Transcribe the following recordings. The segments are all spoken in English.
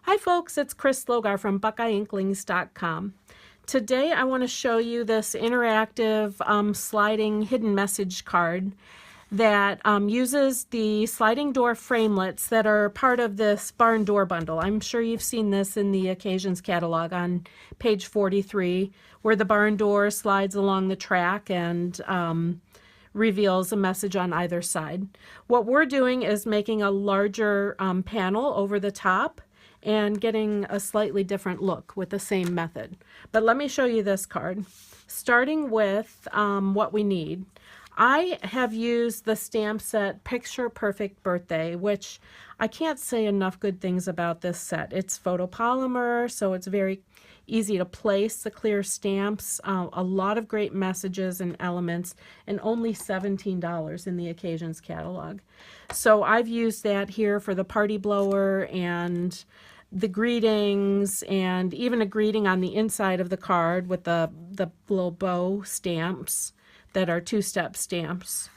Hi folks, it's Chris Logar from BuckeyeInklings.com. Today I want to show you this interactive sliding hidden message card that uses the sliding door framelits that are part of this barn door bundle. I'm sure you've seen this in the occasions catalog on page 43, where the barn door slides along the track and reveals a message on either side. What we're doing is making a larger panel over the top and getting a slightly different look with the same method. But let me show you this card. Starting with what we need. I have used the stamp set Picture Perfect Birthday, which I can't say enough good things about this set. It's photopolymer, so it's very easy to place the clear stamps, a lot of great messages and elements, and only $17 in the occasions catalog. So I've used that here for the party blower and the greetings, and even a greeting on the inside of the card with the little bow stamps that are two-step stamps.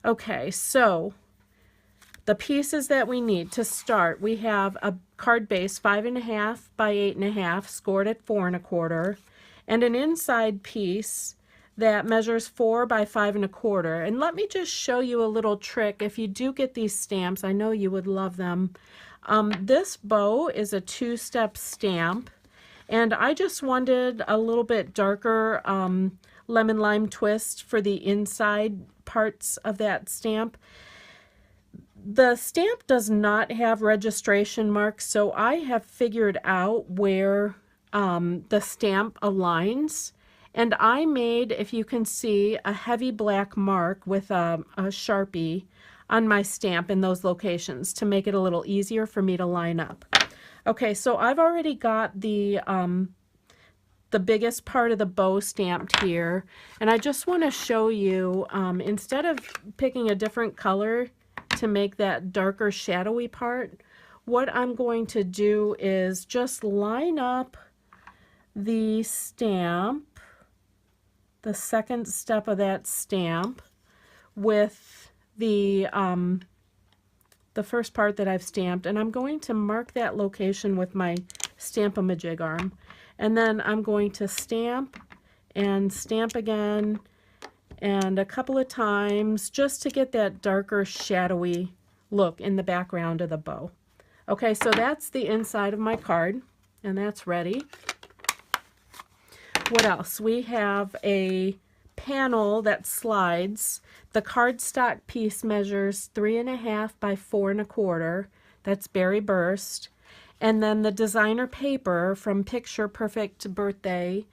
Okay, so the pieces that we need to start, we have a card base 5.5 by 8.5 scored at 4 1/4, and an inside piece that measures 4 by 5 1/4. And let me just show you a little trick. If you do get these stamps, I know you would love them. This bow is a two-step stamp, and I just wanted a little bit darker lemon lime twist for the inside parts of that stamp. The stamp does not have registration marks, so I have figured out where the stamp aligns, and I made, if you can see, a heavy black mark with a Sharpie on my stamp in those locations to make it a little easier for me to line up. Okay, so I've already got the biggest part of the bow stamped here, and I just want to show you, instead of picking a different color to make that darker shadowy part, what I'm going to do is just line up the stamp, the second step of that stamp, with the first part that I've stamped, and I'm going to mark that location with my Stamp-A-Majig arm. And then I'm going to stamp and stamp again and a couple of times just to get that darker shadowy look in the background of the bow. Okay, so that's the inside of my card, and that's ready. What else? We have a panel that slides. The cardstock piece measures 3.5 by 4 1/4. That's berry burst. And then the designer paper from Picture Perfect Birthday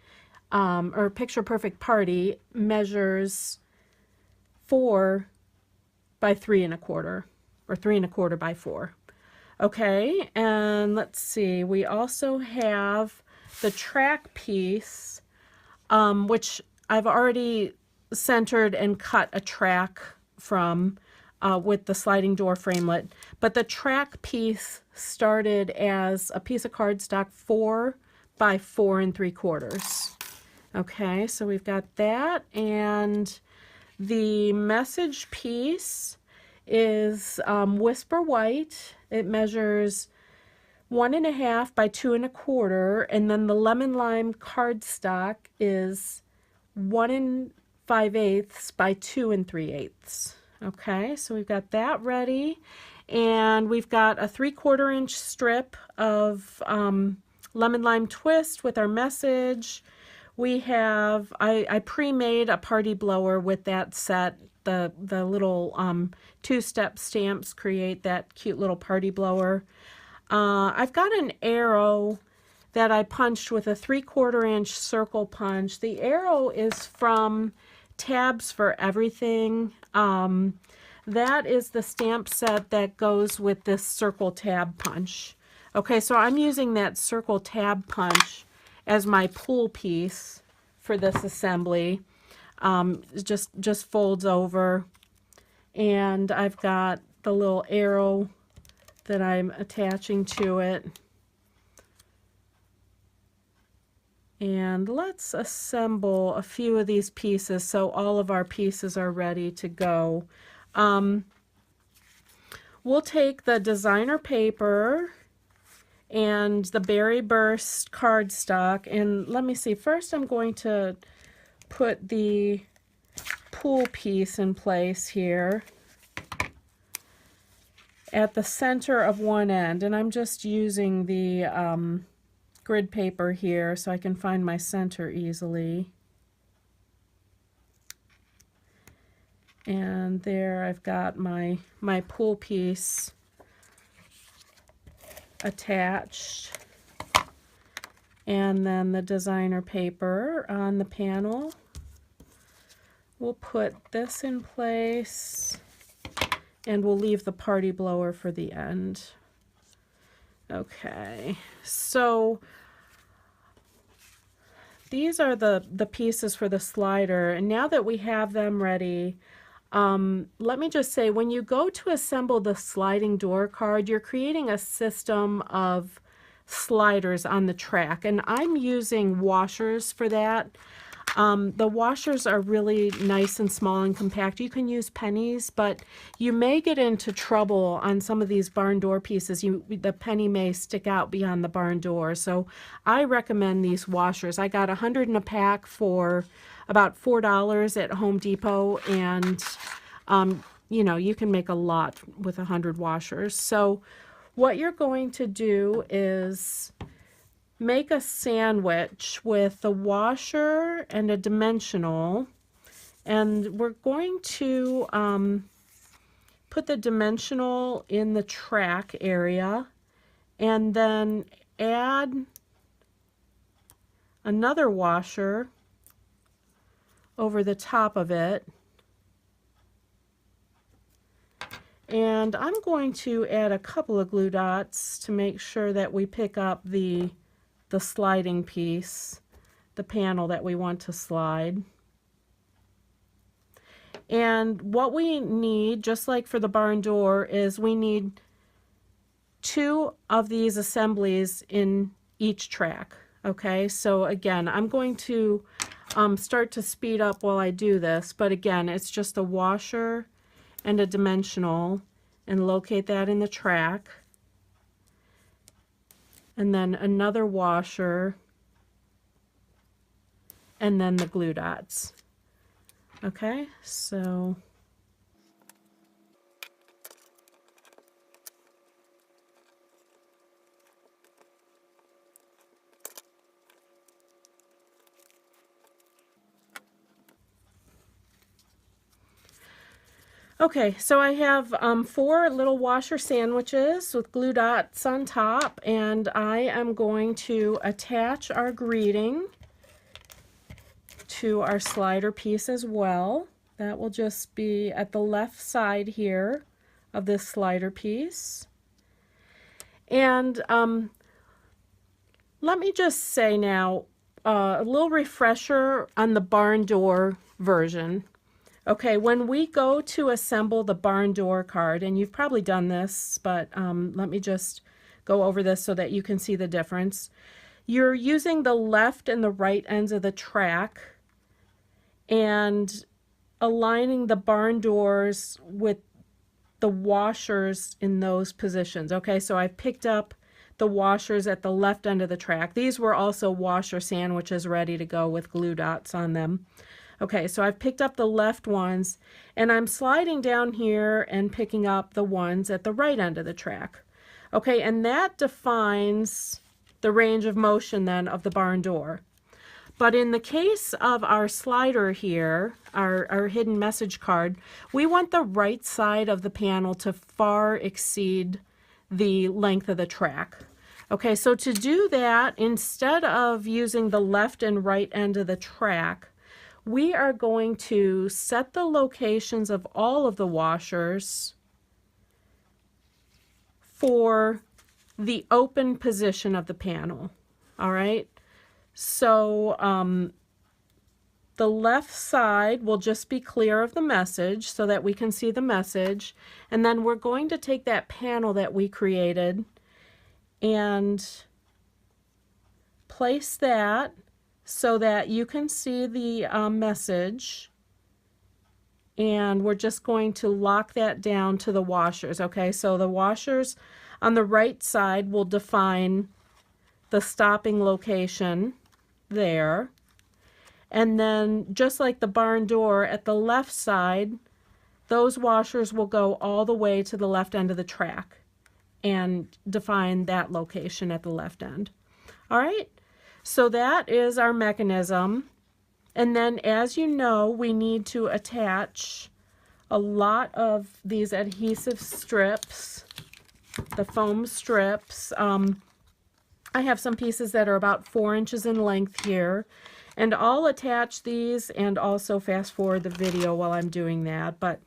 or Picture Perfect Party measures 4 by 3 1/4, or 3 1/4 by 4. Okay, and let's see, we also have the track piece, which I've already centered and cut a track from with the sliding door framelit, but the track piece started as a piece of cardstock 4 by 4 3/4. Okay, so we've got that, and the message piece is Whisper White. It measures 1.5 by 2 1/4, and then the lemon lime cardstock is 1 5/8 by 2 3/8. Okay, so we've got that ready, and we've got a 3/4 inch strip of lemon lime twist with our message. We have, I pre-made a party blower with that set. The little two-step stamps create that cute little party blower. I've got an arrow that I punched with a 3/4 inch circle punch. The arrow is from Tabs for Everything. That is the stamp set that goes with this circle tab punch. Okay, so I'm using that circle tab punch as my pull piece for this assembly. It just folds over, and I've got the little arrow that I'm attaching to it. And let's assemble a few of these pieces so all of our pieces are ready to go. We'll take the designer paper and the Berry Burst cardstock. And let me see, first I'm going to put the pool piece in place here at the center of one end, and I'm just using the grid paper here so I can find my center easily. And there I've got my pool piece attached, and then the designer paper on the panel. We'll put this in place, and we'll leave the party blower for the end. Okay, so these are the pieces for the slider, and now that we have them ready, let me just say, when you go to assemble the sliding door card, you're creating a system of sliders on the track, and I'm using washers for that. The washers are really nice and small and compact. You can use pennies, but you may get into trouble on some of these barn door pieces. The penny may stick out beyond the barn door, so I recommend these washers. I got 100 in a pack for about $4 at Home Depot, and you know, you can make a lot with 100 washers. So what you're going to do is make a sandwich with a washer and a dimensional, and we're going to put the dimensional in the track area and then add another washer over the top of it. And I'm going to add a couple of glue dots to make sure that we pick up the sliding piece, the panel that we want to slide. And what we need, just like for the barn door, is we need 2 of these assemblies in each track. Okay, so again, I'm going to start to speed up while I do this, but again, it's just a washer and a dimensional, and locate that in the track, and then another washer, and then the glue dots. Okay, so okay, so I have 4 little washer sandwiches with glue dots on top, and I am going to attach our greeting to our slider piece as well. That will just be at the left side here of this slider piece. And let me just say now, a little refresher on the barn door version. Okay, when we go to assemble the barn door card, and you've probably done this, but let me just go over this so that you can see the difference. You're using the left and the right ends of the track and aligning the barn doors with the washers in those positions. Okay, so I've picked up the washers at the left end of the track. These were also washer sandwiches ready to go with glue dots on them. Okay, so I've picked up the left ones, and I'm sliding down here and picking up the ones at the right end of the track. Okay, and that defines the range of motion then of the barn door. But in the case of our slider here, our hidden message card, we want the right side of the panel to far exceed the length of the track. Okay, so to do that, instead of using the left and right end of the track, we are going to set the locations of all of the washers for the open position of the panel. All right, so the left side will just be clear of the message so that we can see the message, and then we're going to take that panel that we created and place that so that you can see the message, and we're just going to lock that down to the washers. Okay, so the washers On the right side, we'll define the stopping location there. And then just like the barn door, at the left side, those washers will go all the way to the left end of the track and define that location at the left end. All right, so that is our mechanism. And then, as you know, we need to attach a lot of these adhesive strips, the foam strips. I have some pieces that are about 4 inches in length here, and I'll attach these and also fast forward the video while I'm doing that. But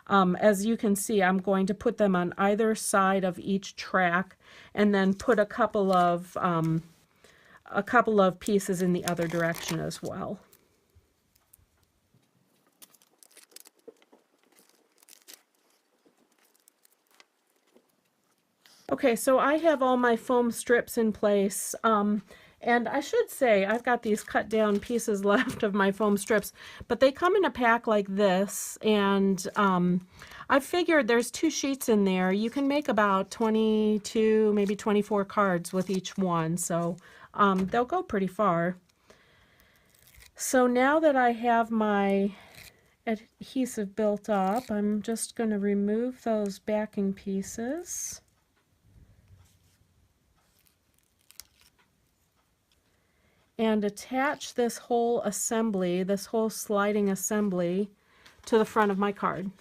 as you can see, I'm going to put them on either side of each track and then put a couple of pieces in the other direction as well. Okay, so I have all my foam strips in place, and I should say I've got these cut down pieces left of my foam strips, but they come in a pack like this, and I figured there's 2 sheets in there. You can make about 22, maybe 24 cards with each one, so they'll go pretty far. So now that I have my adhesive built up, I'm just going to remove those backing pieces. And attach this whole assembly, this whole sliding assembly, to the front of my card.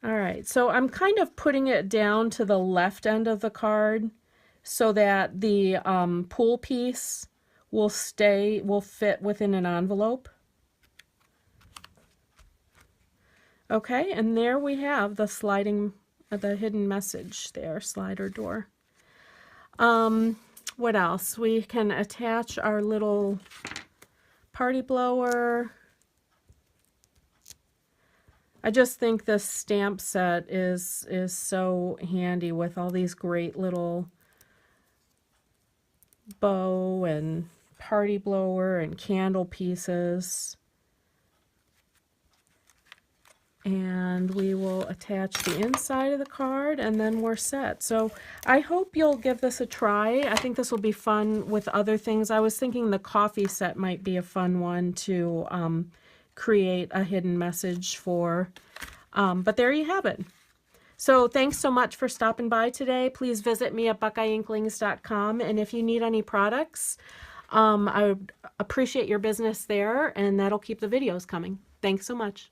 All right, so I'm kind of putting it down to the left end of the card so that the pull piece will fit within an envelope. Okay, and there we have the the hidden message there, slider door. What else? We can attach our little party blower. I just think this stamp set is so handy with all these great little bow and party blower and candle pieces. And we will attach the inside of the card, and then we're set. So I hope you'll give this a try. I think this will be fun with other things. I was thinking the coffee set might be a fun one to create a hidden message for. But there you have it. So thanks so much for stopping by today. Please visit me at buckeyeinklings.com, and if you need any products, I would appreciate your business there, and that'll keep the videos coming. Thanks so much.